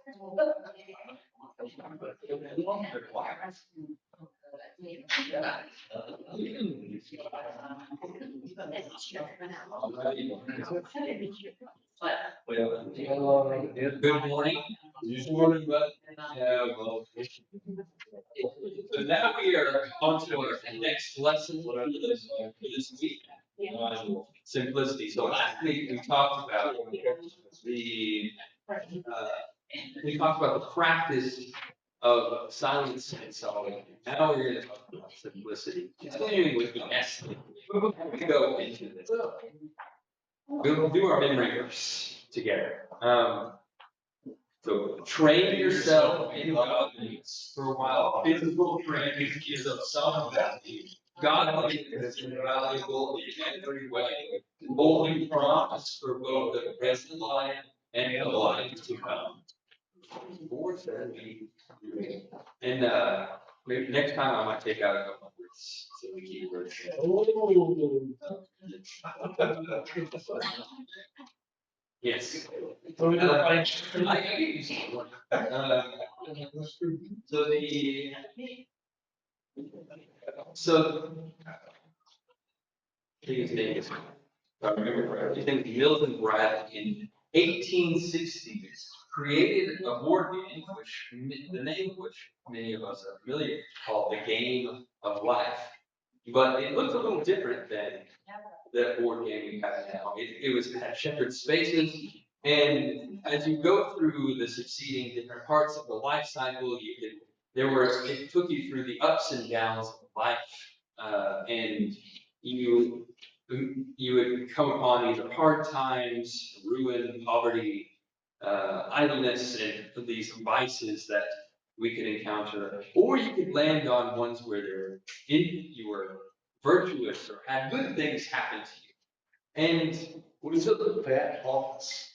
Good morning. Good morning, bud. Well, so now we are on to our next lesson for this week. Simplicity. So last week the uh, we talked about the practice of silence and solitude. Now we're going to talk about simplicity. Continuing with the S. Before we go into this, we'll do our memory verse together. So train yourself in godliness for a while. Physical training is of some value. Godliness is valuable in every way, holding promise for both the present life and the life to come. And maybe next time I might take out a couple of words, so we keep words. Yes. I can use one. So the so these days, if I remember correctly, I think Milton Bradley in 1860s created a board game, which the name of which many of us are familiar, called the Game of Life. But it looks a little different than the board game we have now. It had shepherd spaces, and as you go through the succeeding different parts of the life cycle, it took you through the ups and downs of life, and you you would come upon either hard times, ruin, poverty, idleness, and these vices that we could encounter, or you could land on ones where you were virtuous or had good things happen to you. And what is it, the fat office?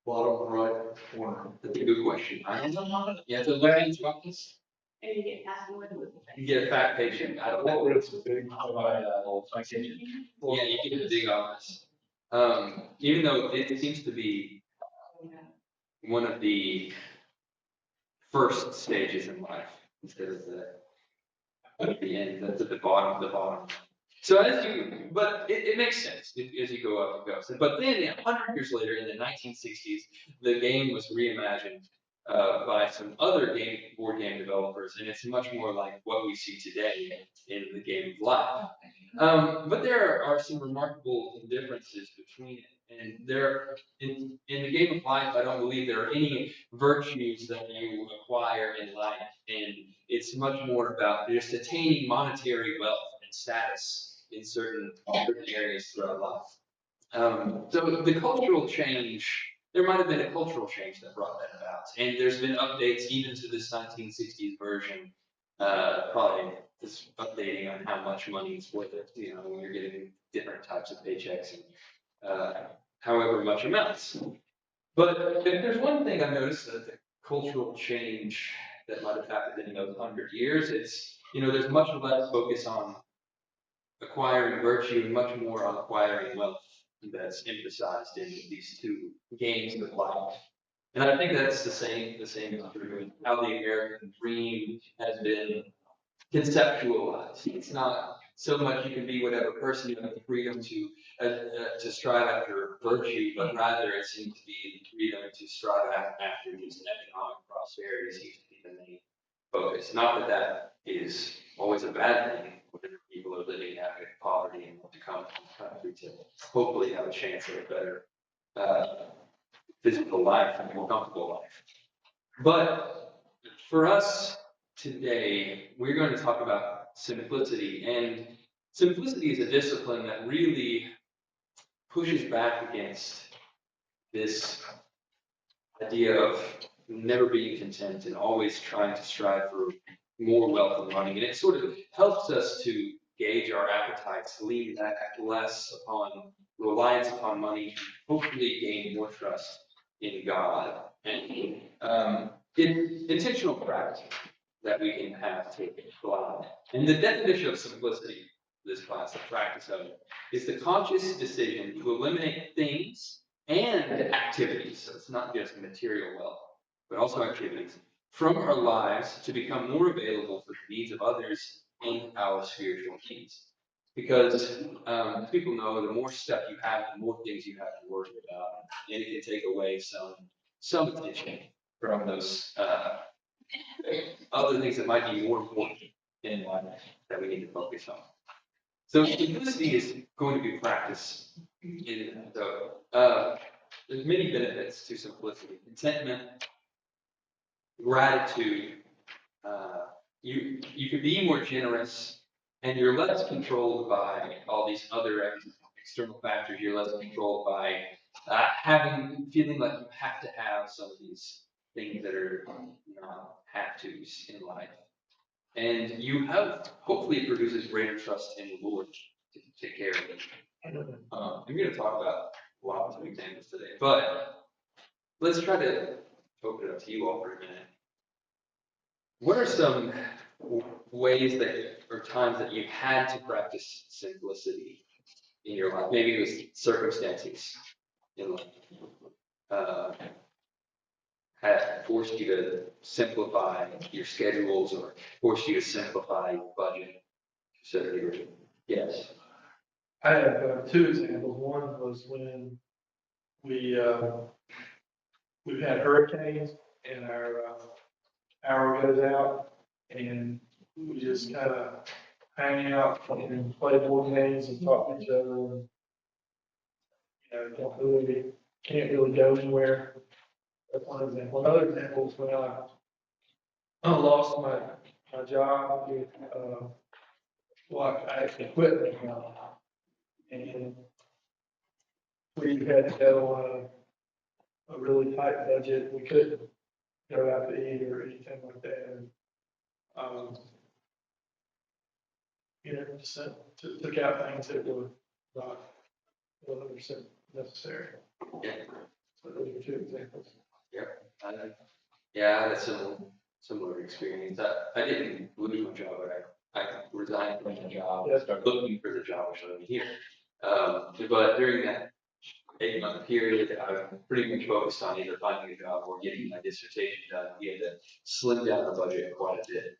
Bottom right corner. That's a good question. I don't know. You have to look at the office. And you get a fat paycheck. I don't know. It's a big yeah, you get a big office. Even though it seems to be one of the first stages in life instead of the end. That's at the bottom. So but it makes sense as you go up and go. So, but then 100 years later, in the 1960s, the game was reimagined by some other board game developers, and it's much more like what we see today in the game of life. But there are some remarkable differences between it. And in the game of life, I don't believe there are any virtues that you acquire in life. And it's much more about just attaining monetary wealth and status in certain areas throughout life. So the cultural change, there might have been a cultural change that brought that about. And there's been updates even to this 1960s version, probably just updating on how much money is worth it, when you're getting different types of paychecks and however much amounts. But if there's one thing I've noticed that the cultural change that might have happened in those 100 years, it's, there's much less focus on acquiring virtue and much more on acquiring wealth that's emphasized in these two games of life. And I think that's the same is true with how the American dream has been conceptualized. It's not so much you can be whatever person you have the freedom to strive after virtue, but rather it seems to be the freedom to strive after just economic prosperity seems to be the main focus. Not that that is always a bad thing when people are living in abject poverty and want to come to the country to hopefully have a chance at a better physical life and a more comfortable life. But for us today, we're going to talk about simplicity. And simplicity is a discipline that really pushes back against this idea of never being content and always trying to strive for more wealth and money. And it sort of helps us to gauge our appetites, lean back less upon reliance upon money, hopefully gain more trust in God and intentional practice that we can have to God. And the definition of simplicity, this class, the practice of it, is the conscious decision to eliminate things and activities. So it's not just material wealth but also activities from our lives to become more available for the needs of others and our spiritual needs. Because as people know, the more stuff you have, the more things you have to worry about, and it can take away some attention from those other things that might be more important in life that we need to focus on. So simplicity is going to be practiced in that. So there's many benefits to simplicity: contentment, gratitude. You can be more generous, and you're less controlled by all these other external factors. You're less controlled by feeling like you have to have some of these things that are have tos in life. And you have, hopefully, it produces greater trust in the Lord to take care of it. I'm going to talk about lots of examples today, but let's try to open it up to you all for a minute. What are some ways that, or times that you've had to practice simplicity in your life? Maybe it was circumstances in life have forced you to simplify your schedules or forced you to simplify your budget. So, yes. I have two examples. One was when we've had hurricanes and our power goes out, and we just kind of hang out and play board games and talk to each other, and can't really go anywhere. That's one example. Another example is when I lost my job. I actually quit my job, and we had to go on a really tight budget. We couldn't go out to eat or anything like that. And, just took out things that were not 100% necessary. Yeah. So those are two examples. Yep. Yeah, I had a similar experience. I didn't lose my job, but I resigned from my job and started looking for the job which I'm here. But during that 8-month period, I was pretty much focused on either finding a job or getting my dissertation done. We had to slim down the budget quite a bit.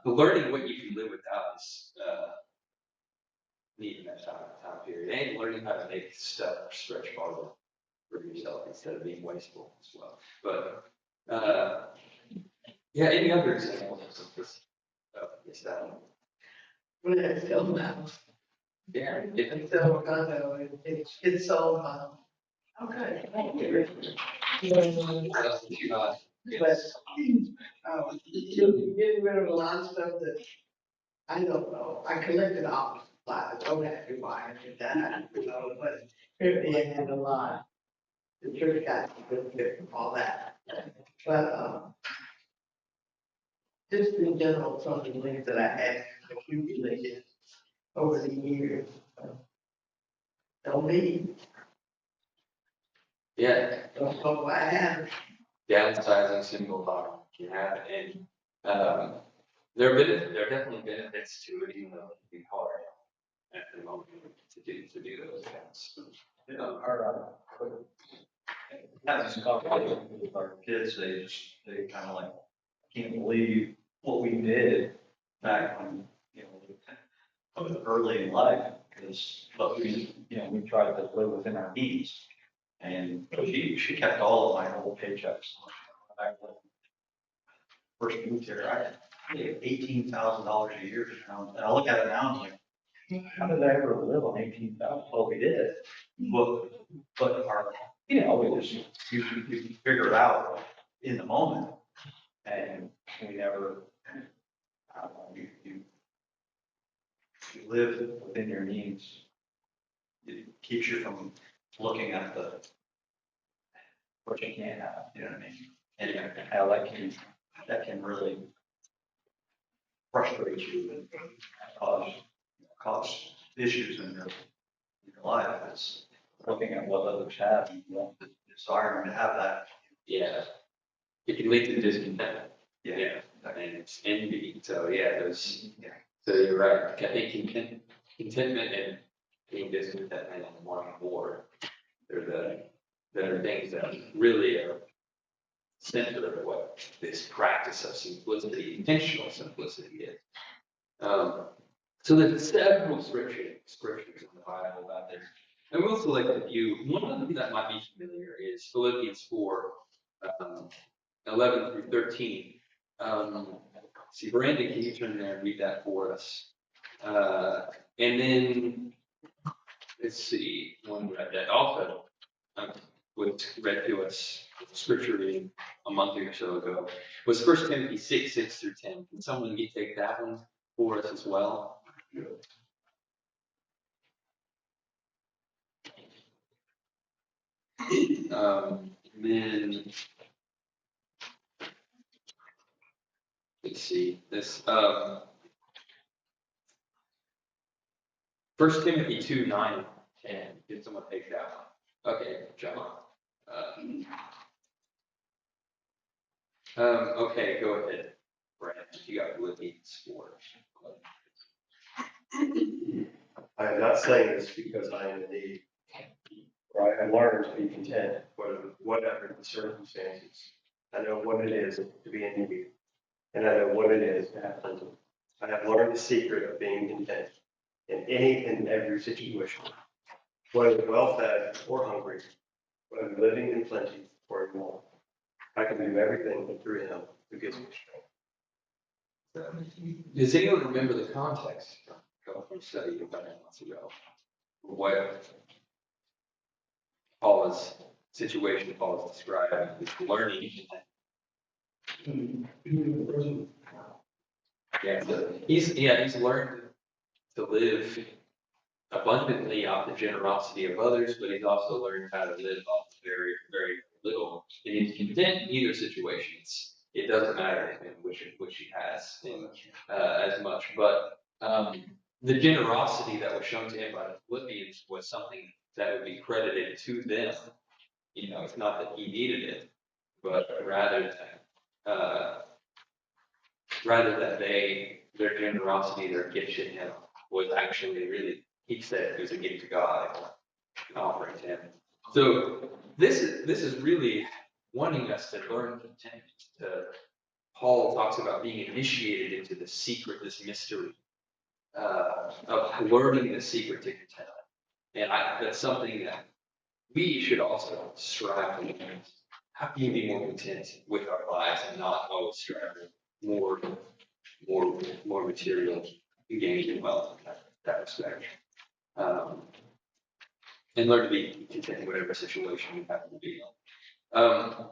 Learning what you can live without is neat in that time period, and learning how to make stuff stretch farther for yourself instead of being wasteful as well. But yeah, any other examples of this? Yes, that one. When I sell my house, Yeah. I sell a condo, and it's sold, okay. You're getting rid of a lot of stuff that I don't know. I collected office supplies, don't have to buy it, but apparently I had a lot. The church got all that. But just in general, some of the things that I had accumulated over the years, don't need. Yeah. So I have. Downsizing simplifying can happen, and there are definitely benefits to it, even though it can be hard at the moment to do those things. Having this conversation with our kids, they kind of like can't believe what we did back when, early in life, but we tried to live within our means. And she kept all of my old paychecks. Back when I first moved here, I had $18,000 a year. And I look at it now, and I'm like, how did I ever live on 18,000? Well, we did. But we just you figure it out in the moment, and we never. You live within your means. It keeps you from looking at what you can't have. You know what I mean? And how that can really frustrate you and cause issues in your life. It's looking at what others have and desiring to have that. Yeah. It can lead to discontent. Yeah. And it's envy. So yeah, so you're right. I think contentment and being discontent and wanting more. They're that are things that really are center of what this practice of simplicity, intentional simplicity is. So there's several scriptures in the Bible about this. And we'll select a few. One of them that might be familiar is Philippians 4, 11 through 13. See, Brandon, can you turn there and read that for us? And then, let's see, one read that also was read to us, scripture reading a month or so ago, was 1 Timothy 6, 6 through 10. Can someone take that one for us as well? Then let's see this. 1 Timothy 2, 9 and 10. Can someone take that one? Okay, John. Okay, go ahead, Brandon. You got Philippians 4. I am not saying this because I am in need, for I have learned to be content, whatever the circumstances. I know what it is to be in need, and I know what it is to have plenty. I have learned the secret of being content in any and every situation, whether well-fed or hungry, whether living in plenty or in want. I can do everything through Him who gives me strength. Does anyone remember the context from study about months ago? What Paul's situation Paul is describing, learning. Yeah, so he's learned to live abundantly off the generosity of others, but he's also learned how to live off very, very little. And he's content in either situations. It doesn't matter in which he has as much. But the generosity that was shown to him by the Philippians was something that would be credited to them. It's not that he needed it, but rather that their generosity, their gift to him was actually really, he said it was a gift to God, an offering to him. So this is really wanting us to learn contentment. Paul talks about being initiated into the secret, this mystery of learning the secret to contentment. And that's something that we should also strive to learn. How can you be more content with our lives and not always strive for more material gain and wealth in that respect? And learn to be content in whatever situation you happen to be in.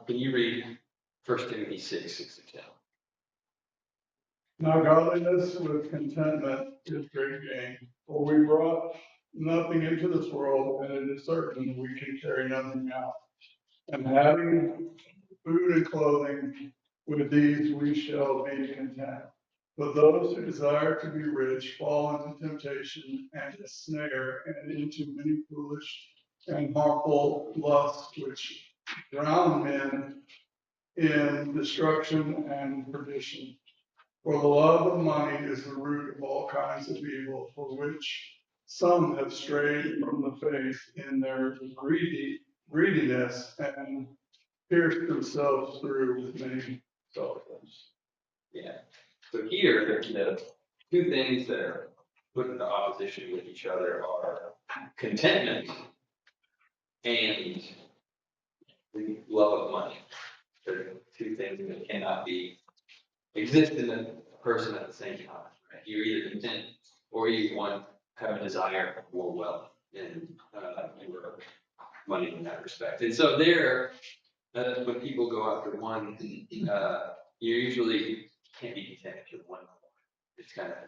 Can you read 1 Timothy 6, 6 to 10? Now godliness with contentment is great gain, for we brought nothing into this world, and it is certain we can carry nothing out. And having food and clothing, with these we shall be content. But those who desire to be rich fall into temptation and a snare, and into many foolish and harmful lusts, which drown men in destruction and perdition. For the love of money is the root of all kinds of evil, for which some have strayed from the faith in their greediness and pierced themselves through with many sufferings. Yeah. So here, the two things that are put into opposition with each other are contentment and the love of money. They're two things that cannot exist in a person at the same time. Right? You're either content or you have a desire for wealth and your money in that respect. And so when people go after one, you usually can't be content with one. It's kind of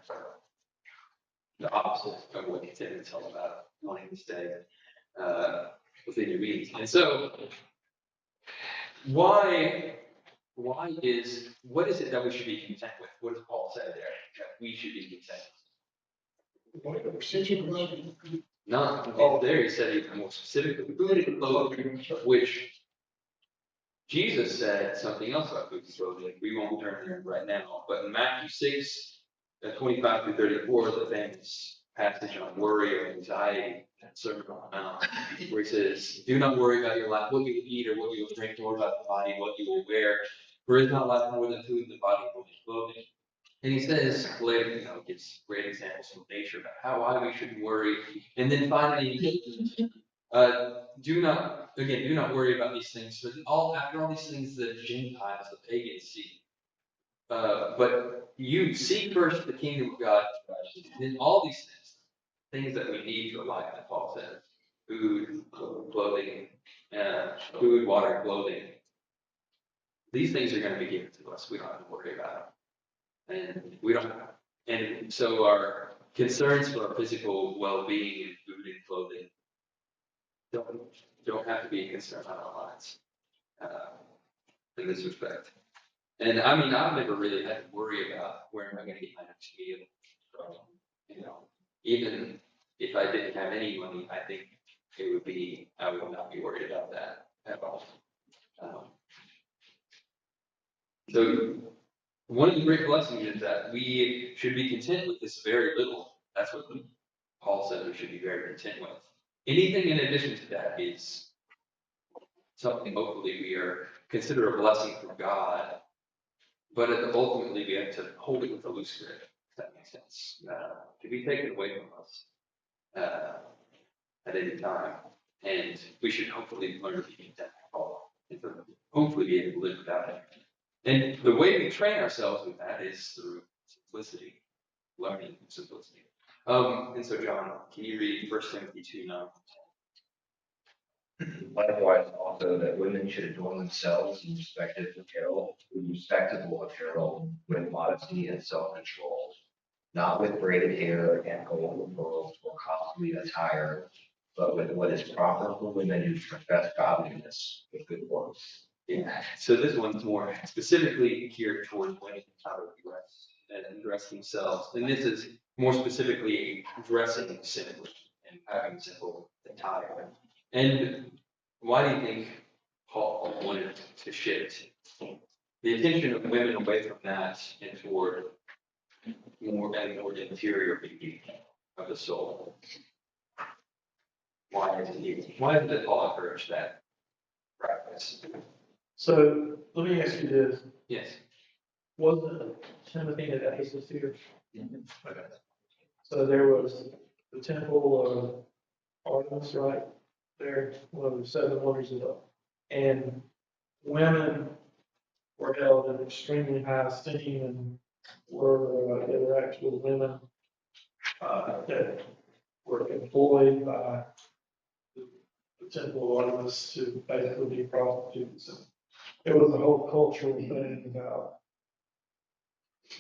the opposite of what contentment is all about, wanting to stay within your means. And so, what is it that we should be content with? What does Paul say there? That we should be content. No, there he said even more specifically, food and clothing, which Jesus said something else about food and clothing. We won't turn there right now, but in Matthew 6, 25 through 34, the famous passage on worry or anxiety, Sermon on the Mount, where he says, "Do not worry about your life, what you will eat or what you will drink, nor about the body, what you will wear. For is not life more than food, and the body more than clothing?" And he says later, gives great examples from nature about why we shouldn't worry. And then finally, do not worry about these things. For after all these things, the Gentiles, the pagans seek. But you seek first the kingdom of God, and then all these things that we need for life, that Paul says, food, clothing, food, water, clothing. These things are going to be given to us. We don't have to worry about them, and we don't. And so our concerns for our physical well-being and food and clothing don't have to be a concern on our minds in this respect. And I mean, I've never really had to worry about where am I going to get my next meal from. Even if I didn't have any money, I think I would not be worried about that at all. So one of the great blessings is that we should be content with this very little. That's what Paul says we should be very content with. Anything in addition to that is something hopefully we are consider a blessing from God, but ultimately we have to hold it with a loose grip, if that makes sense. To be taken away from us at any time. And we should hopefully learn to be content with Paul, and hopefully be able to live without it. And the way we train ourselves with that is through simplicity, learning simplicity. And so, John, can you read 1 Timothy 2:9? Likewise, also that women should adorn themselves in respectable apparel, with modesty and self-control, not with braided hair and gold pearls or costly attire, but with what is proper for women who profess godliness with good works. Yeah. So this one's more specifically geared towards women how to dress and dress themselves. And this is more specifically dressing simply and having simple attire. And why do you think Paul wanted to shift the attention of women away from that and toward more interior beauty of the soul? Why did Paul encourage that practice? So let me ask you this, Yes. wasn't Timothy at Ephesus here? Okay. So there was the temple of Artemis, right? There, one of the 7 wonders of the, and women were held in extremely high esteem and they were actual women, that were employed by the temple of Artemis to basically be prostitutes. And it was a whole cultural thing about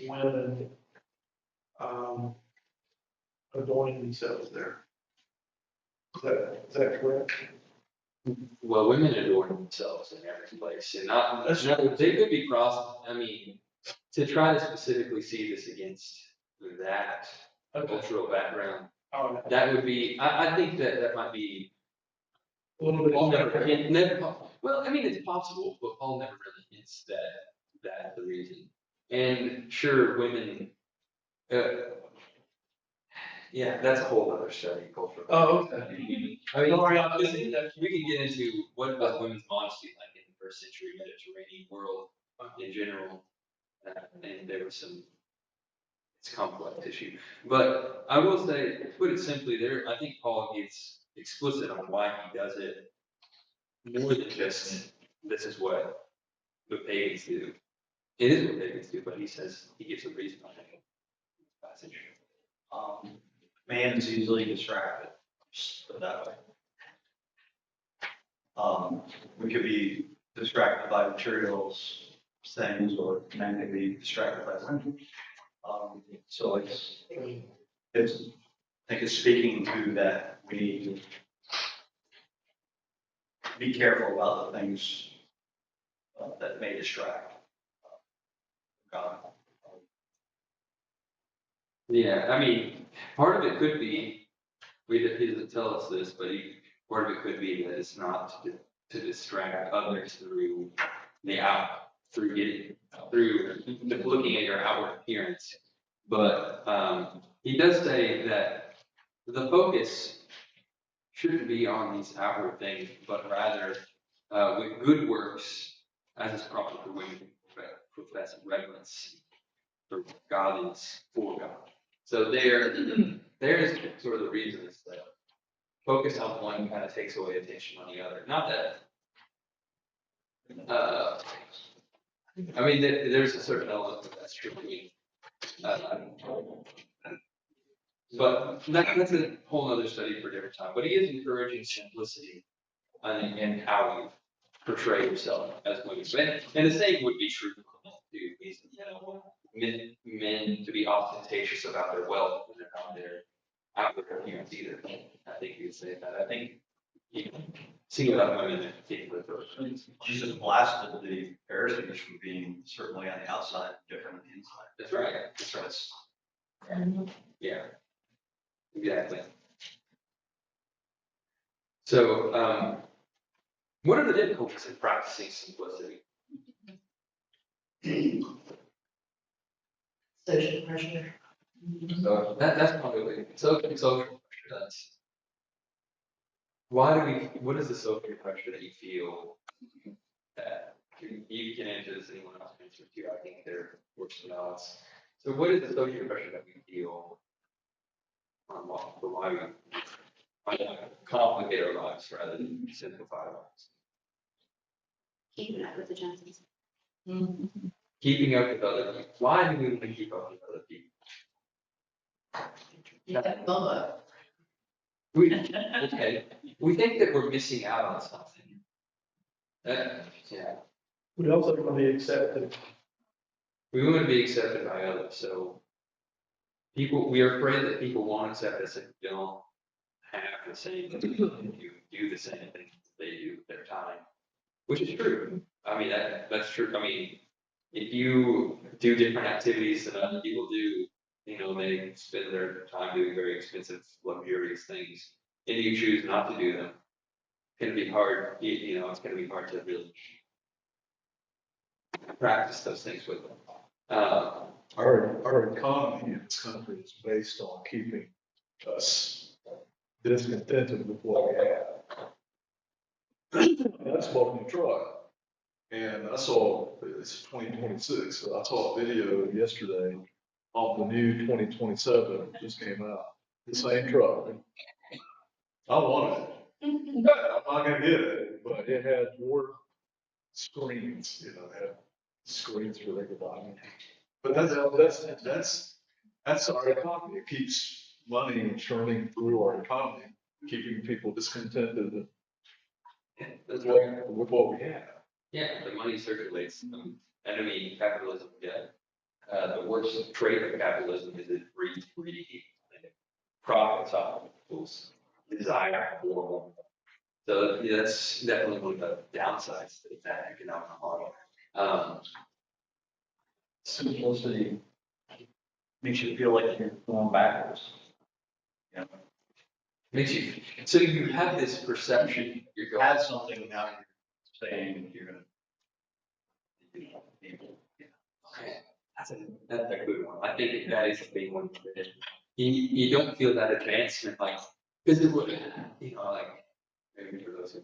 women, adorning themselves there. Is that correct? Well, women adorn themselves in every place, and they could be I mean, to try to specifically see this against that cultural background, All right. that would be. I think that might be. A little bit. Paul never. Well, I mean, it's possible, but Paul never really hints that's the reason. And sure, women. Yeah, that's a whole other study, cultural. Oh, okay. I mean, We we can get into what about women's modesty like in the first century Mediterranean world in general, and there was it's a complex issue. But I will say, to put it simply, I think Paul gets explicit on why he does it more than just this is what the pagans do. It is what pagans do, but he gives a reason on it. Passage. Man is easily distracted, just put it that way. We could be distracted by materials, things, or men could be distracted by women. So I think it's speaking to that we need to be careful about the things that may distract God. Yeah, I mean, part of it could be, he doesn't tell us this, but part of it could be that it's not to distract others through looking at your outward appearance. But he does say that the focus shouldn't be on these outward things, but rather with good works, as is proper for women who profess reverence for godliness for God. So there's sort of the reasons that focus on one kind of takes away attention on the other. Not that, I mean, there's a certain element of that's true. But that's a whole other study for a different time. But he is encouraging simplicity in how you portray yourself as women. And the same would be true to these, men to be ostentatious about their wealth and about their outward appearance either. I think you would say that. I think single out women in particular. Jesus blasted the Pharisees for being certainly on the outside, different on the inside. That's right. That's right. Yeah. Exactly. So, what are the difficulties in practicing simplicity? Social pressure. So that's probably social pressure. That's what is the social pressure that you feel that you can answer this, anyone else can answer too? I think they're worse than odds. So what is the social pressure that we feel for why we complicate our lives rather than simplify our lives? Keeping up with the Joneses. Keeping up with other people. Why do we want to keep up with other people? Okay. We think that we're missing out on something. Yeah. We also want to be accepted. We want to be accepted by others. So we are afraid that people won't accept us if we don't have the same, if you do the same thing they do with their time, which is true. I mean, that's true. I mean, if you do different activities than other people do, they spend their time doing very expensive, luxurious things, and you choose not to do them, it's going to be hard, it's going to be hard to really practice those things with them. Our economy in this country is based on keeping us discontented with what we have. I just bought a new truck, and it's 2026, so I saw a video yesterday of the new 2027 that just came out, the same truck. I wanted it. I'm not gonna get it, but it had more screens, it had screens for everybody. But that's our economy. It keeps money churning through our economy, keeping people discontented That's with what we have. Yeah, the money circulates. Enemy capitalism dead. The worst trait of capitalism is it breeds greedy and it profits off of people's desire for more. So yeah, that's definitely one of the downsides of that economic model. Simplicity makes you feel like you're going backwards. You know, Makes you so you have this perception you're you going. had something, now you're saying you're gonna. Okay, that's a good one. I think that is a big one. You don't feel that advancement because it would like maybe for those who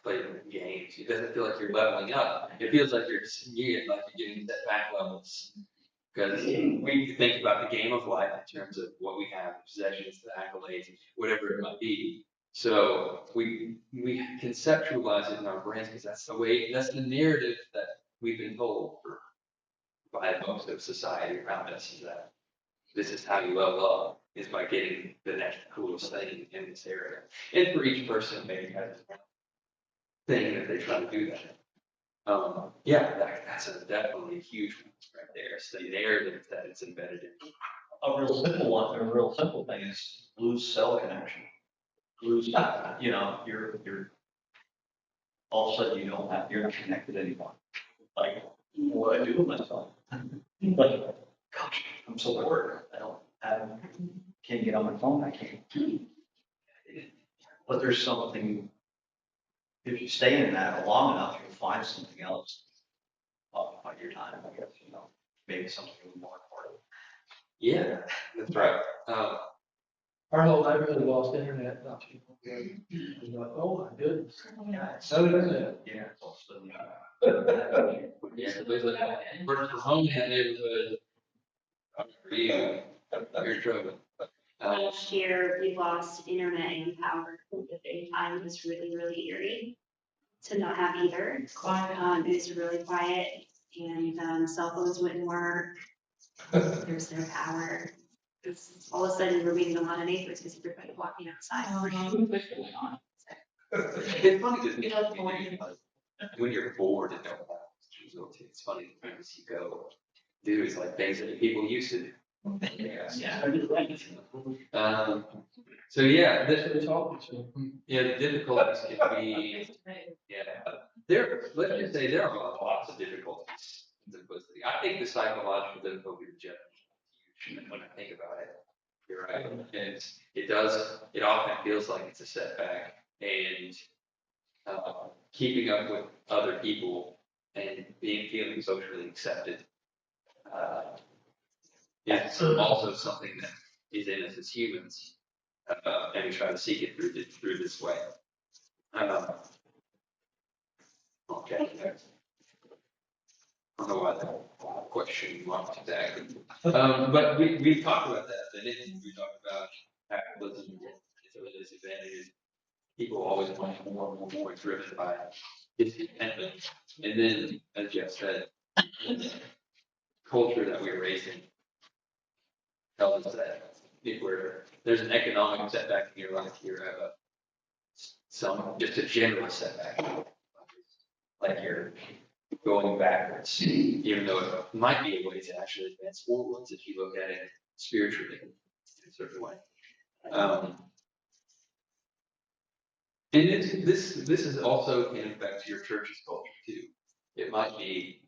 play games, it doesn't feel like you're leveling up. It feels like you're getting set back levels. Because we think about the game of life in terms of what we have, possessions, the accolades, whatever it might be. So we conceptualize it in our brains because that's the narrative that we've been told by most of society around us is that this is how you level up is by getting the next coolest thing in this area. And for each person, maybe has a thing that they try to do that. Yeah, that's definitely a huge one right there. It's the narrative that it's embedded in. A real simple thing is lose cell connection. You're all of a sudden you're not connected anymore. Like, what do I do with myself? Like, gosh, I'm so bored. Can't get on my phone. I can't. But there's something, if you stay in that long enough, you'll find something else occupy your time, I guess, maybe something more important. Yeah, that's right. Our whole neighborhood lost internet not too long ago. It was like, oh my goodness, no internet. Yeah. It's also, Yeah, so there's a work from home in that neighborhood. For you, you're in trouble. Last year, we lost internet and power at the same time. It was really, really eerie to not have either. It was really quiet and cell phones wouldn't work. There was no power. It's all of a sudden, we were meeting a lot of neighbors because everybody walking outside. What's going on? It's funny to think of when you're bored and don't have, it's funny as you go, do it's like things that people used to do. Yeah. So yeah, It's all, yeah, the difficulties can be, yeah, let's just say there are lots of difficulties in simplicity. I think the psychological difficulty is just huge when I think about it. You're right, and it often feels like it's a setback, and keeping up with other people and feeling socially accepted is also something that is in us as humans, and we try to seek it through this way. Okay. I don't know why that question marked exactly. But we talked about that, and we talked about capitalism, its other disadvantages. People always want more and more, driven by discontentment. And then, as Jeff said, the culture that we're raised in tells us that if there's an economic setback in your life, you're just a general setback, like you're going backwards, even though it might be a way to actually advance forwards if you look at it spiritually in a certain way. And this is also can affect your church's culture too. It might be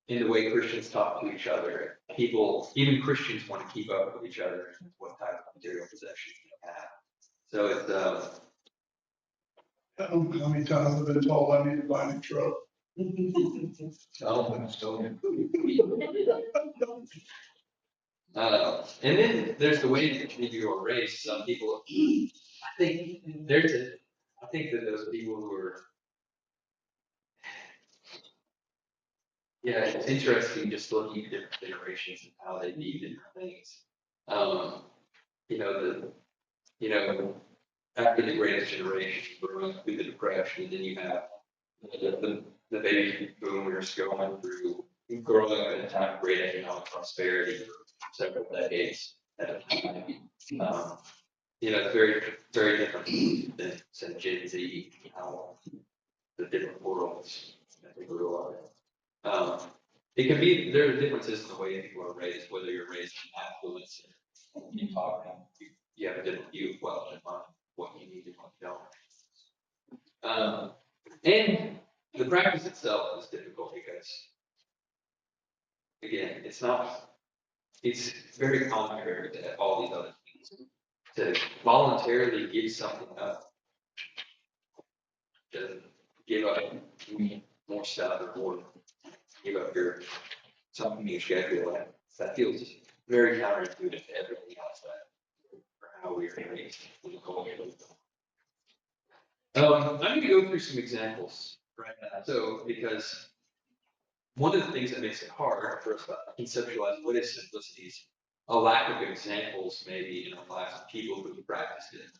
in the way Christians talk to each other. People, even Christians, want to keep up with each other and what type of material possessions they have. So it's how many times I've been told I need to buy a new truck. I don't think it's going. And then there's the way that you are raised. Some people, I think that those people who are, yeah, it's interesting just looking at different generations and how they view different things. You know, after the greatest generation, growing through the depression, and then you have the baby boomers going through, growing up in a time of great economic prosperity for several decades at a time. It's very, very different than say Gen Z, how the different worlds that they grew up in. It can be, there are differences in the way people are raised, whether you're raised in affluence and you talk, you have a different view of wealth and money, what you need and what you don't. And the practice itself is difficult because, again, it's very contrary to all these other things. To voluntarily give something up, to give up more stuff or more, give up something you schedule, that feels very counterintuitive to everything else for how we are raised in the culture. I'm going to go through some examples right now. So, because one of the things that makes it hard for us to conceptualize what is simplicity is a lack of examples, maybe in our lives of people who practiced it.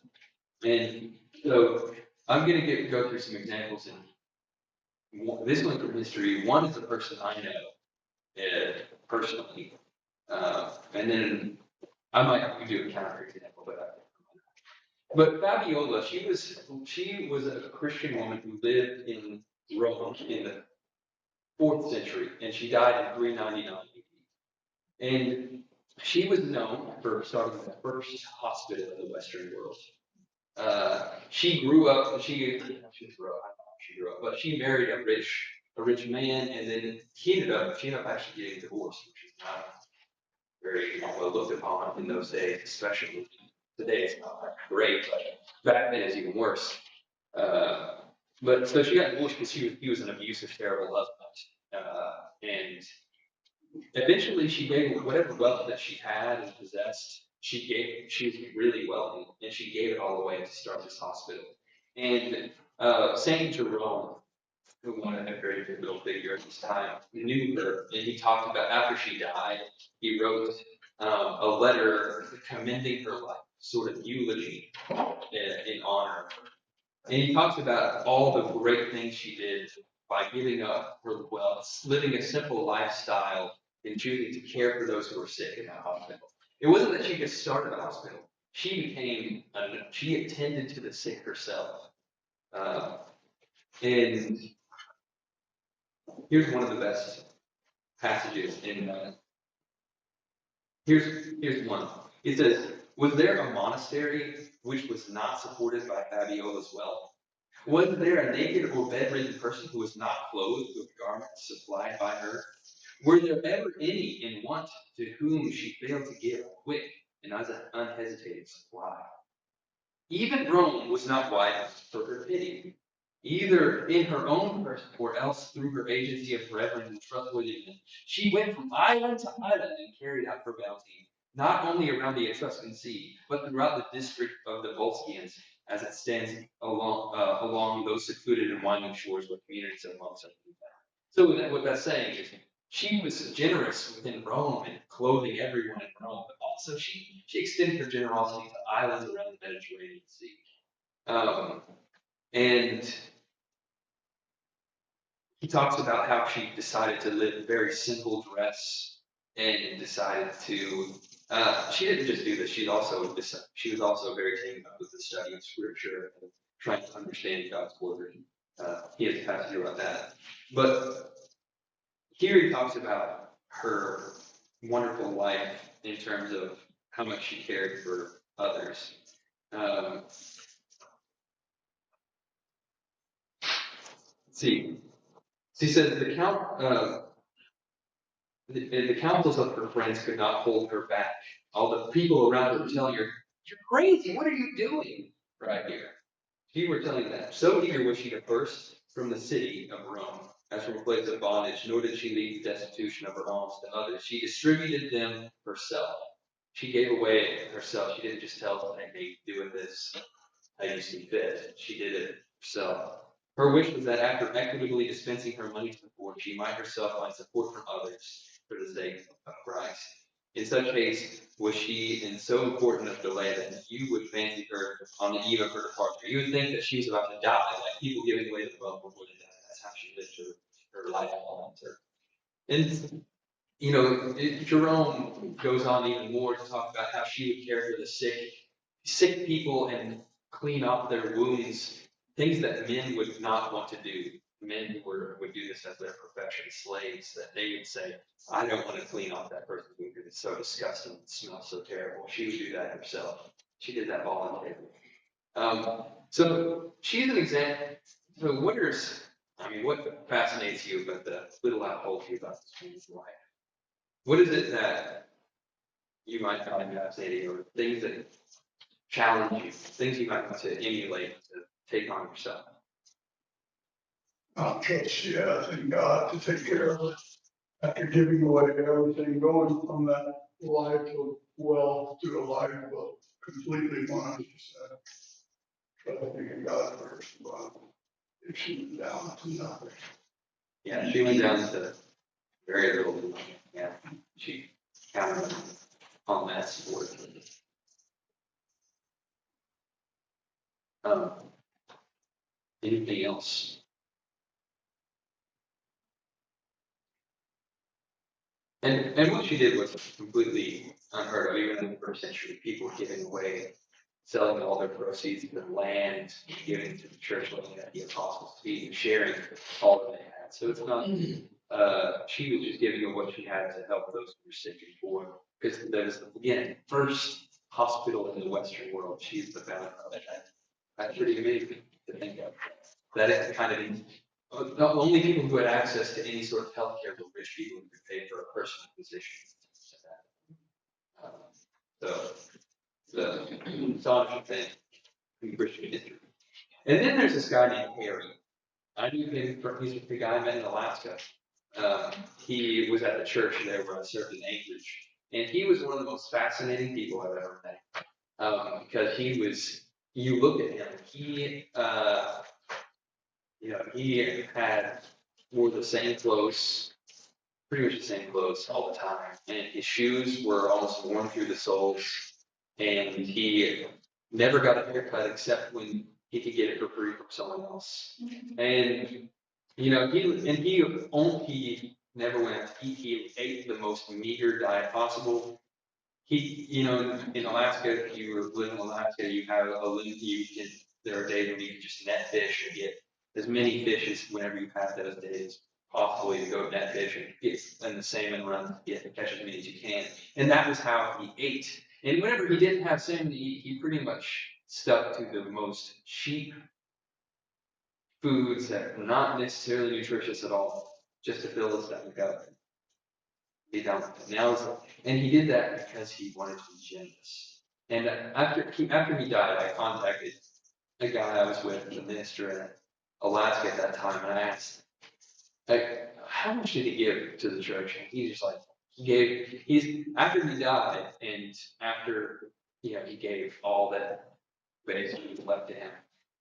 And so, I'm going to go through some examples, and this one from history. One is a person I know personally, and then I might do a counter example, but Fabiola, she was a Christian woman who lived in Rome in the 4th century, and she died in 399 AD. And she was known for starting the first hospital in the Western world. She grew up. She grew up, but she married a rich man, and then she ended up actually getting divorced, which is not very well looked upon in those days, especially today. It's not great, but back then it's even worse. But so she got divorced because he was an abusive, terrible husband, and eventually she gave whatever wealth that she had and possessed. she was really wealthy, and she gave it all away to start this hospital. And Saint Jerome, who was a very pivotal figure at this time, knew her, and he talked about after she died, he wrote a letter commending her life, sort of eulogy in honor of her. And he talks about all the great things she did by giving up her wealth, living a simple lifestyle, and choosing to care for those who were sick in that hospital. It wasn't that she just started a hospital; she attended to the sick herself. Uh, and here's one of the best passages in. Here's one. It says, "Was there a monastery which was not supported by Fabiola's wealth? Was there a naked or bedridden person who was not clothed with garments supplied by her? Were there ever any in want to whom she failed to give a quick and unhesitating supply? Even Rome was not wide for her pity, either in her own person or else through her agency of reverend and trustworthy men. She went from island to island and carried out her bounty, not only around the Etruscan Sea, but throughout the district of the Volscians, as it stands along those secluded and winding shores where communities of monks are to be found." So what that's saying is she was generous within Rome and clothing everyone in Rome, but also she extended her generosity to islands around the Mediterranean Sea. And he talks about how she decided to live a very simple dress and decided to. She didn't just do this. She was also very taken up with the study of scripture and trying to understand God's word. He has a passage about that. But here he talks about her wonderful life in terms of how much she cared for others. Let's see. She says the counsels of her friends could not hold her back. All the people around her were telling her, "You're crazy. What are you doing right here?" She were telling that. So eager was she to burst from the city of Rome, as from a place of bondage, nor did she leave the destitution of her alms to others. She distributed them herself. She gave away herself. She didn't just tell them, "Hey, do with this how you see fit." She did it herself. Her wish was that after equitably dispensing her money to the poor, she might herself find support from others for the sake of Christ. In such case was she in so important a delay that you would fancy her on the eve of her departure. You would think that she was about to die, like people giving away the wealth before they die. That's how she lived her life on earth. And Jerome goes on even more to talk about how she would care for the sick people and clean up their wounds, things that men would not want to do. Men who would do this as their profession, slaves, that they would say, "I don't want to clean off that person's wound because it's so disgusting, it smells so terrible." She would do that herself. She did that voluntarily. So she's an example. So what fascinates you about the little I told you about this woman's life? What is it that you might find fascinating, or things that challenge you, things you might want to emulate, to take on yourself? I trust she has in God to take care of us after giving away everything, going from that life of wealth to a life of completely 100%. Trusting in God first, but if she was down to nothing. Yeah, she went down to very little. Yeah, she counted on that support. Um, Anything else? And what she did was completely unheard of, even in the first century. People giving away, selling all their proceeds of their land, giving to the church, looking at the apostles' feet, and sharing all that they had. So it's not, she was just giving of what she had to help those who were sick and poor. Because that was, again, first hospital in the Western world. She's the founder of it. That's pretty amazing to think of. That is kind of the only people who had access to any sort of healthcare were rich people who could pay for a personal physician. So the astonishing thing in Christian history. And then there's this guy named Harry. I knew him from, he's the guy I met in Alaska. He was at the church there where I served in Anchorage. And he was one of the most fascinating people I've ever met. Because you look at him, he wore the same clothes, pretty much the same clothes all the time. And his shoes were almost worn through the soles. And he never got a haircut except when he could get it for free from someone else. And, he never went out to eat. He ate the most meager diet possible. In Alaska, if you live in Alaska, you have a limit, there are days when you can just net fish and get as many fish as whenever you have those days, possibly to go net fish and get in the salmon run, catch as many as you can. And that was how he ate. And whenever he didn't have salmon to eat, he pretty much stuck to the most cheap foods that are not necessarily nutritious at all, just to fill his stomach up. Be done with it. And he did that because he wanted to be generous. And after he died, I contacted a guy I was with, the minister in Alaska at that time, and I asked, like, how much did he give to the church? And he's just like, after he died, and after, he gave all that basically was left to him,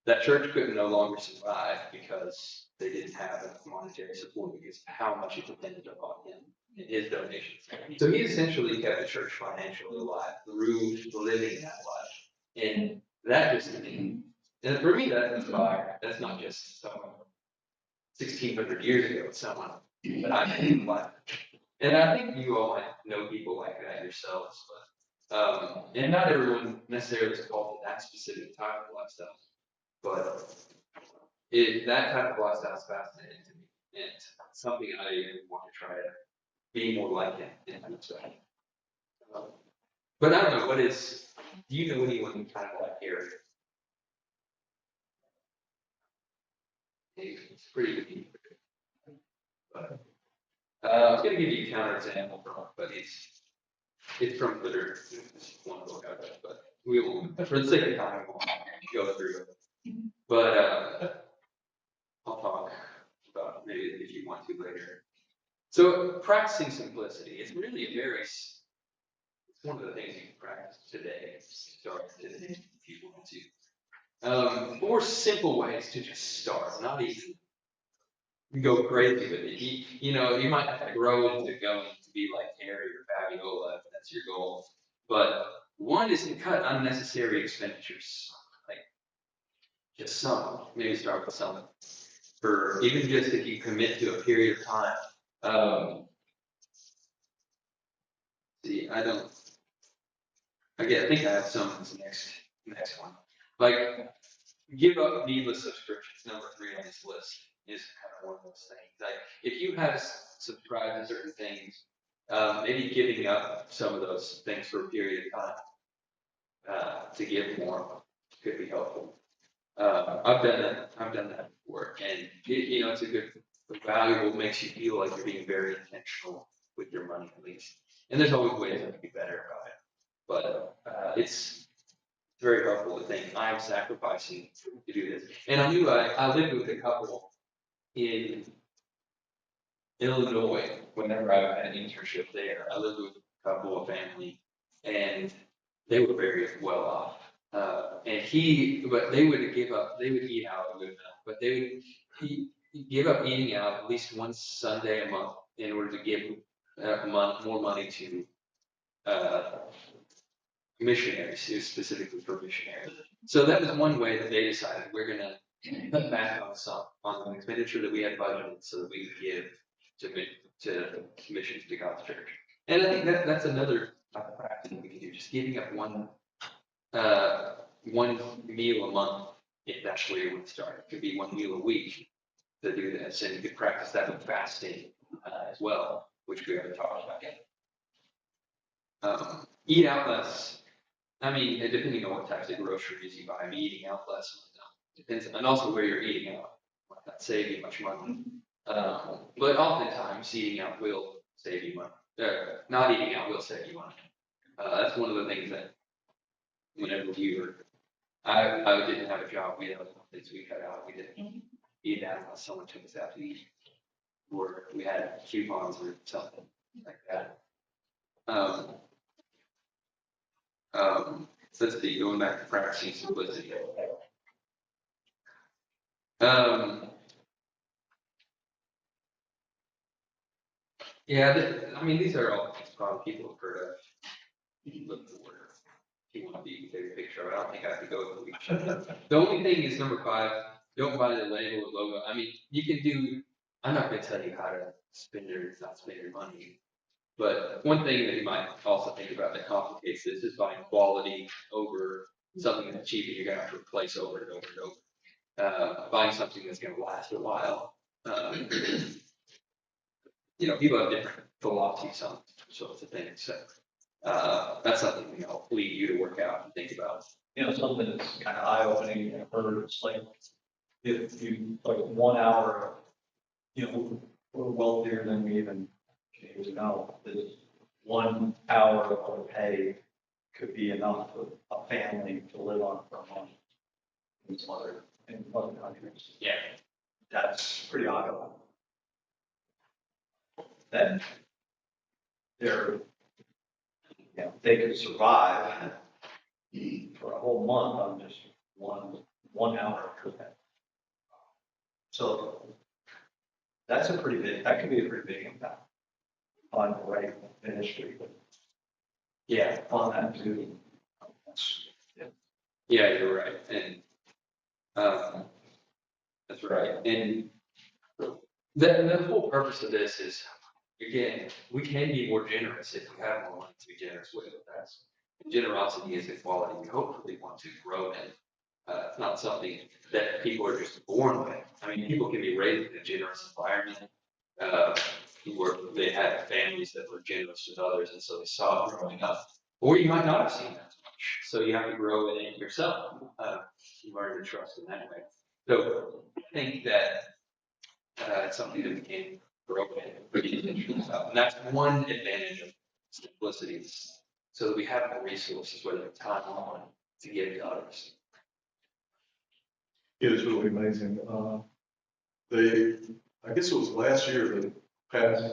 that church couldn't no longer survive because they didn't have enough monetary support because of how much it depended upon him and his donations. So he essentially kept the church financially alive through living that life. And that just, and for me, that's inspiring. That's not just someone 1,600 years ago, it's someone that I met in life. And I think you all might know people like that yourselves, and not everyone necessarily is called to that specific type of lifestyle, but that type of lifestyle is fascinating to me, and something I want to try to be more like him in that respect. But I don't know, do you know anyone kind of like Harry? It's pretty good. But, I was going to give you a counterexample from it, but it's from literature. It's one book I read, but we won't, for the sake of time, we won't go through it. But I'll talk about maybe if you want to later. So practicing simplicity, it's really it's one of the things you can practice today, start today if you want to. 4 simple ways to just start, not even go crazy with it. You might have to grow into going to be like Harry or Fabiola if that's your goal. But one is to cut unnecessary expenditures, like just some, maybe start with some, for even just if you commit to a period of time. See, I think I have some in this next one. Like, give up needless subscriptions. Number 3 on this list is kind of one of those things. Like, if you have subscribed to certain things, maybe giving up some of those things for a period of time to give more could be helpful. I've done that. I've done that before, and it's a good, valuable. Makes you feel like you're being very intentional with your money, at least. And there's always ways to be better about it, but it's very helpful to think I'm sacrificing to do this. And I lived with a couple in Illinois whenever I had an internship there. I lived with a couple of family, and they were very well off. But they would eat out with them, but he'd give up eating out at least one Sunday a month in order to give more money to missionaries, specifically for missionaries. So that was one way that they decided we're going to cut back on the expenditure that we had budgeted so that we could give to missions to God's church. And I think that's another type of practice that we can do, just giving up one meal a month, if that's where you would start. It could be one meal a week to do this, and you could practice that with fasting as well, which we already talked about. Eat out less. I mean, depending on what types of groceries you buy, eating out less depends, and also where you're eating out. Might not save you much money, but oftentimes eating out will save you money. Not eating out will save you money. That's one of the things that whenever I didn't have a job, we had things we cut out. We didn't eat out unless someone took us out to eat, or we had coupons or something like that. Um, let's see, going back to practicing simplicity. Yeah, I mean, these are all things probably people have heard of. Look for if you want to be a bigger picture of it. I don't think I have to go with the The only thing is number 5, don't buy the label or logo. I mean, you can do, I'm not gonna tell you how to spend or not spend your money. But one thing that you might also think about that complicates this is buying quality over something that's cheap and you're gonna have to replace over and over and over. Buying something that's gonna last a while. People have different philosophies on sorts of things, so, that's something, I'll leave you to work out and think about. Something that's kind of eye-opening and heard, it's like, if you, like 1 hour, we're wealthier than we even know, that 1 hour of pay could be enough for a family to live on for a month in other countries. Yeah. That's pretty eye-opening. That they're, they could survive for a whole month on just one hour per day. So that could be a pretty big impact on the right industry. Yeah, On that too. yeah, you're right, and, that's right, and the whole purpose of this is, again, we can be more generous if we have more money to be generous with. That's generosity is a quality we hopefully want to grow in. It's not something that people are just born with. I mean, people can be raised in a generous environment, where they had families that were generous with others, and so they saw it growing up. Or you might not have seen that much, so you have to grow in it yourself. You learn to trust in that way. So I think that it's something that we can grow in pretty intentional about. And that's one advantage of simplicity, so that we have more resources, whether it's time or money, to give to others. It is really amazing. I guess it was last year they passed,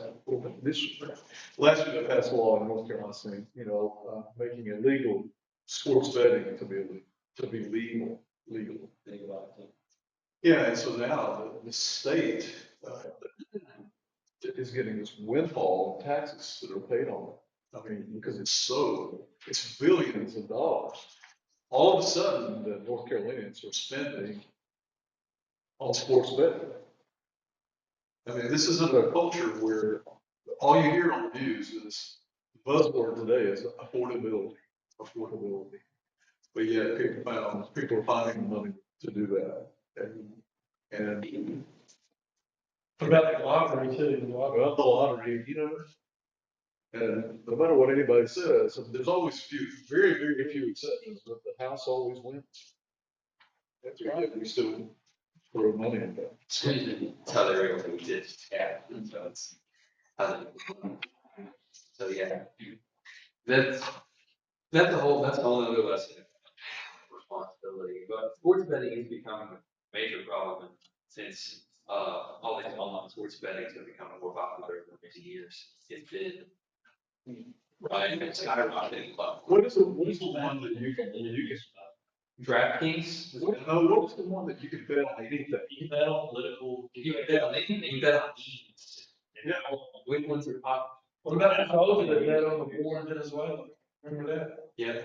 last year they passed a law in North Carolina saying, making it legal, sports betting to be legal. Yeah, and so now the state is getting this windfall of taxes that are paid on it. I mean, because it's billions of dollars. All of a sudden, the North Carolinians are spending on sports betting. I mean, this isn't a culture where all you hear on the news is the buzzword today is affordability. But yet people are finding the money to do that. And What about the lottery too? well, the lottery, and no matter what anybody says, there's always very, very few exceptions, but the house always wins. That's right. We still throw money at that. That's how they're able to exist. Yeah. So yeah, that's that's a whole other lesson of responsibility. But sports betting is becoming a major problem since all these online sports betting have become more popular in recent years. It's been right and skyrocketing. What is the one that you can DraftKings. what is the one that you can bet on anything? You bet on political. You can bet on anything. You bet on memes. Yeah. Which ones are popular? What about the fellow that bet on the board as well? Remember that? Yeah.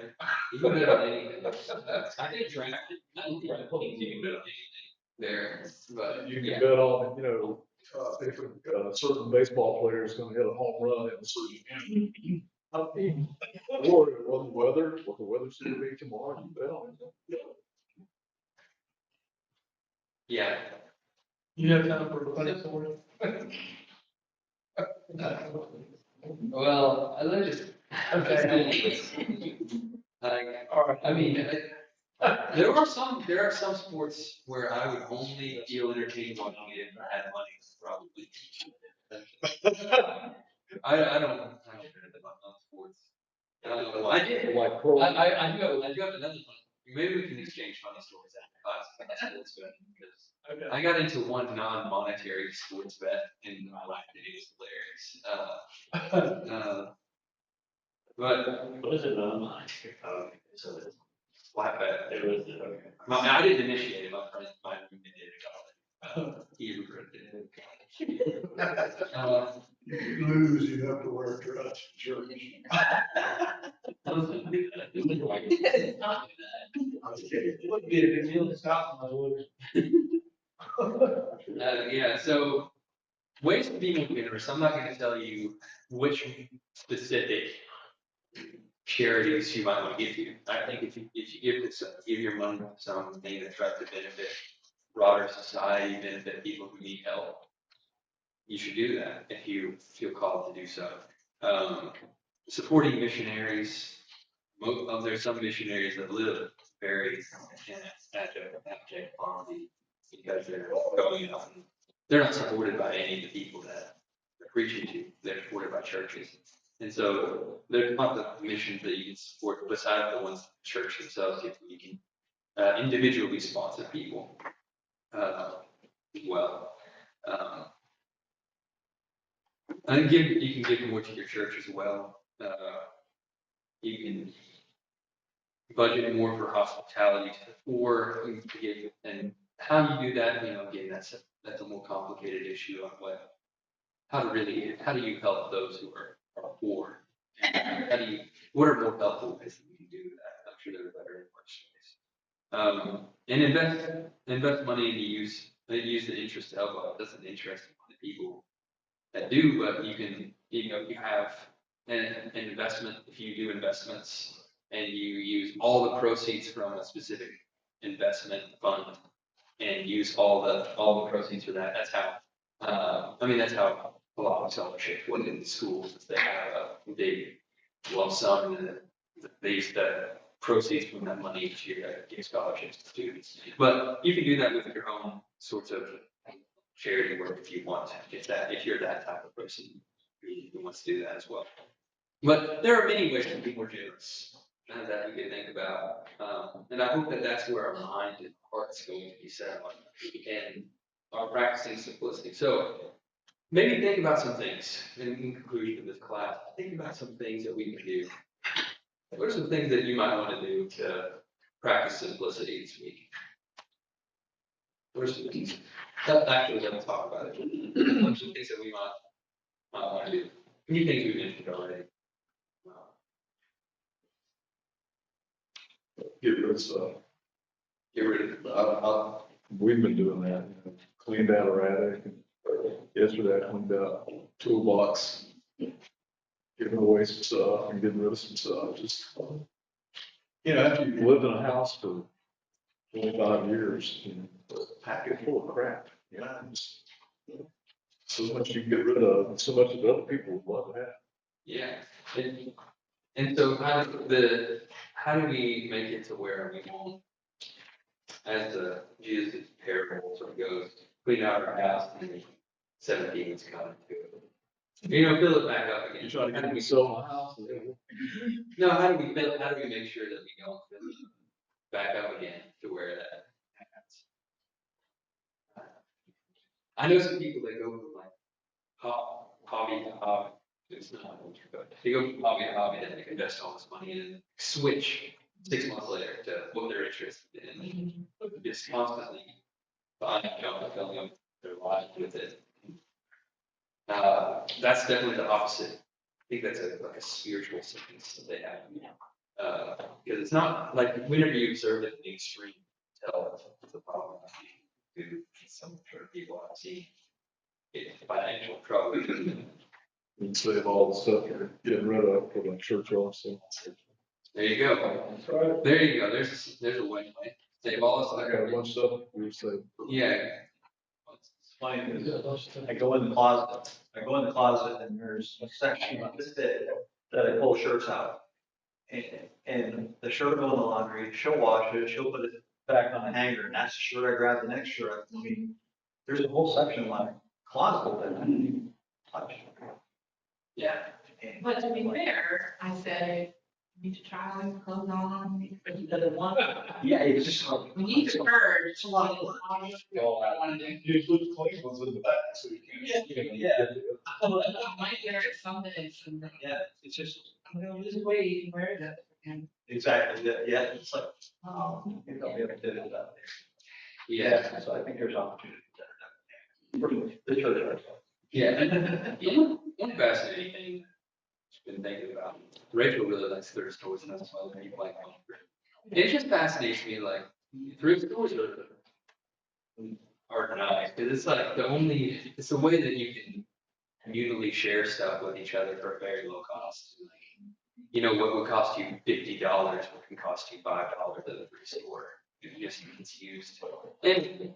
You can bet on anything. I think DraftKings, you can bet on anything there, but You yeah. can bet on, if a certain baseball player is going to hit a home run in a certain game. Or what the weather's going to be tomorrow, you bet on it. Yeah. You have time for a funny story? Well, I just. Okay. All right. I mean, there are some sports where I would only feel entertained watching it if I had money, probably. I don't care about sports. I did. Like pro. I do have another one. Maybe we can exchange funny stories after class about sports betting, because I got into one non-monetary sports bet in my life and it was hilarious. But What is it online? So it's flatbed. It was, okay. I didn't initiate it, my friend, my roommate did it. He recruited it. You lose, you have to wear a dress to church. It wouldn't be a big deal to stop my wood. Yeah, so ways to be more generous. I'm not going to tell you which specific charities you might want to give to. I think if you give your money to something that tries to benefit broader society, benefit people who need help, you should do that if you feel called to do so. Supporting missionaries. There's some missionaries that live very in abject poverty because they're going out and they're not supported by any of the people that they're preaching to. They're supported by churches. And so there's lots of missions that you can support besides the ones the church themselves. You can individually sponsor people well. And you can give more to your church as well. You can budget more for hospitality to the poor, and how you do that, again, that's a more complicated issue on how do you help those who are poor? What are more helpful ways that you can do that? I'm sure there are better and worse ways. And invest money and use the interest to help out. That's an interest on the people that do, but you have an investment, if you do investments and you use all the proceeds from a specific investment fund and use all the proceeds for that, that's how, that's how a lot of scholarships work in schools, is they have a big lump sum and then they use the proceeds from that money each year to give scholarships to students. But you can do that with your own sorts of charity work if you want, if you're that type of person who wants to do that as well. But there are many ways to be more generous that we can think about, and I hope that that's where our mind and heart is going to be set on, and are practicing simplicity. So maybe think about some things in conclusion of this class. Think about some things that we can do. What are some things that you might want to do to practice simplicity this week? What are some things? Actually, let's talk about it. What are some things that we might want to do? Many things we mentioned already. Get rid of stuff. Get rid of. We've been doing that, cleaned out our attic. Yesterday I cleaned out toolbox, giving away some stuff and getting rid of some stuff. Just, after you've lived in a house for 25 years, pack it full of crap. Just so much you can get rid of and so much that other people would love to have. Yeah. And so how do we make it to where we won't, as the Jesus' parable sort of goes, clean out our house and then 17 is coming to it. Fill it back up again. You try to How get do we me sell my house. No, how do we make sure that we don't fill it back up again to where that happens? I know some people that go from like hobby to hobby. It's not but they go from hobby to hobby and they invest all this money and switch 6 months later to what they're interested in. Just constantly buying junk and filling up their lives with it. That's definitely the opposite. I think that's like a spiritual sickness that they have. Because it's not like whenever you observe it in the extreme, tell it's a problem. Some people I've seen get financial trouble. And save all the stuff you're getting rid of for the church also. There you go. There you go. There's a way. Save all this. I got a bunch of stuff we were saying. Yeah. It's funny, because I go in the closet and there's a section of this bit that I pull shirts out. And the shirt will go in the laundry, she'll wash it, she'll put it back on the hanger, and that's the shirt I grab the next shirt. I mean, there's a whole section of my closet that I didn't even touch. Yeah. But to be fair, I said, you need to try on clothes on, but he doesn't want to. Yeah, it's just like. We need to purge. You put the clean ones in the back so you can't. Yeah. I might wear it some days and then. Yeah, it's just, I'm gonna lose weight, where is it? And Exactly, yeah, it's like, oh, maybe I'll be able to do it that way. Yeah, So I think there's opportunity there. The church ourselves. yeah. One fascinating thing I've been thinking about, Rachel really likes thrift stores, and that's why people like them. It just fascinates me, like, thrift stores are nice, because it's like it's the way that you can communally share stuff with each other for a very low cost. You know, what would cost you $50, what can cost you $5 at the thrift store. It just gets used. And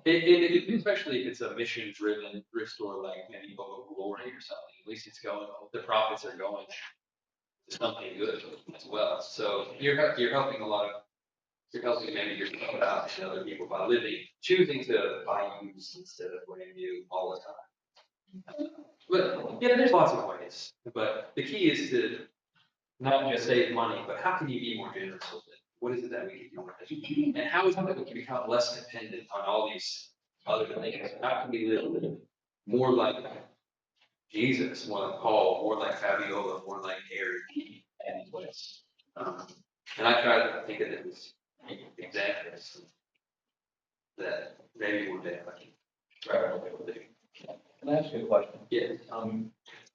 especially if it's a mission-driven thrift store like maybe Boca Glory or something, at least it's going, the profits are going to something good as well. So you're helping you're helping maybe yourself out and other people by choosing to buy used instead of brand new all the time. But yeah, there's lots of ways. But the key is to not just save money, but how can you be more generous with it? What is it that we can do with it? And how is it that we can become less dependent on all these other things? How can we live more like Jesus, more like Paul, more like Fabiola, more like Harry, and place? And I try to think of it as examples that maybe one day I can try to do. Can I ask you a question? Yeah.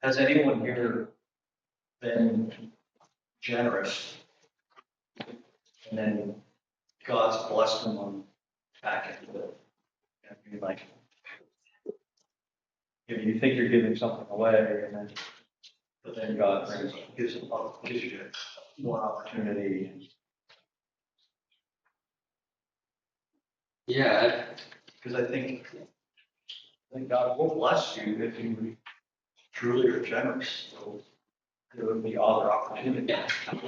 Has anyone here been generous and then God's blessed them on back into it? I mean, like, you think you're giving something away and then, but then God gives you more opportunity. Yeah, Because I think God will bless you if you truly are generous. So there will be other opportunities.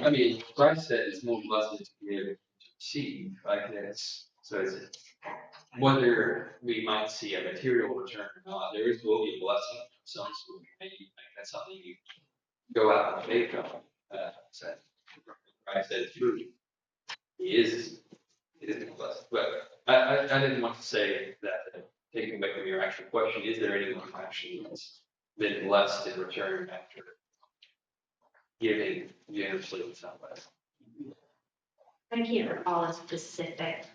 I mean, Christ said it's more blessed to give than to receive, like this. So it's whether we might see a material return or not, will be a blessing of some sort. Maybe like that's something you go out and faith on. So Christ said it's true. He is blessed. But I didn't want to say that taking away from your actual question, is there anyone who actually has been blessed in return after giving generously in some way? I can't recall a specific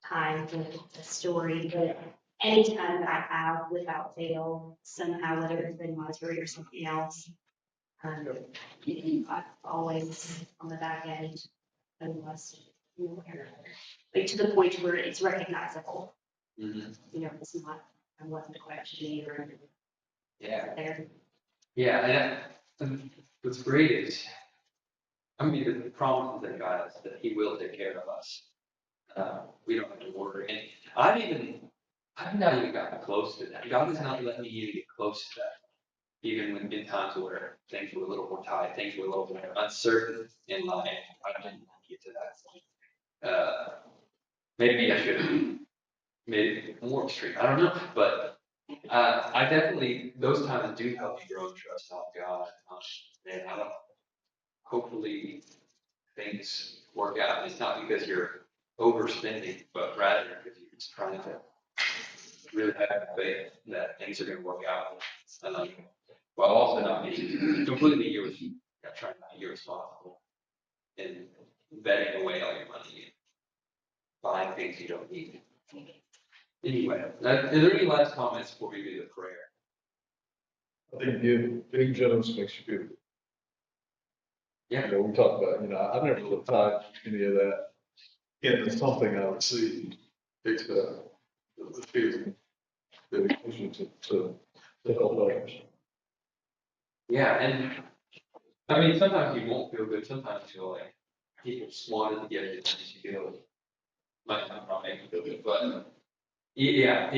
time in the story, but anytime that I have without fail, somehow, whether it's been monetary or something else, I'm always on the back end, unless, like to the point where it's recognizable. Mm-hmm. You know, it's not, I wasn't questioning or Yeah. there. Yeah, and what's great is, I mean, the promise that God has that He will take care of us. We don't have to worry. And I've not even gotten close to that. God has not let me even get close to that. Even when in times where things were a little more tight, things were a little more uncertain in life, I didn't get to that point. Maybe I should have made it more extreme. I don't know, but I definitely those times do help you grow and trust on God. And I don't. Hopefully, things work out. It's not because you're overspending, but rather because you're just trying to really have faith that things are going to work out. While also not being completely trying to be irresponsible and betting away all your money, buying things you don't need. Anyway, are there any last comments before we do the prayer? I think being generous makes you feel good. Yeah. You know, we talked about, I've never really tied any of that into something I received, except the feeling that it gives you to help others. Yeah, and I mean, sometimes you won't feel good. Sometimes you'll like people wanted to get it, and you feel might not make you feel good, but yeah,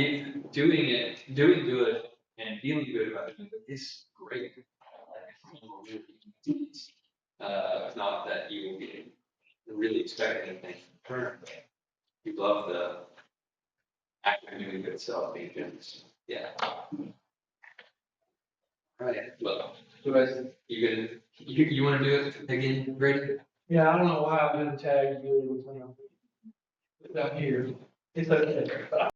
doing good and feeling good about it is great. It's not that you will be really expecting anything in return. You love the act of doing good itself, being generous. Yeah. All right. Well, you want to do it again, Brady? Yeah, I don't know why I've been tagged really with, down here. It's okay.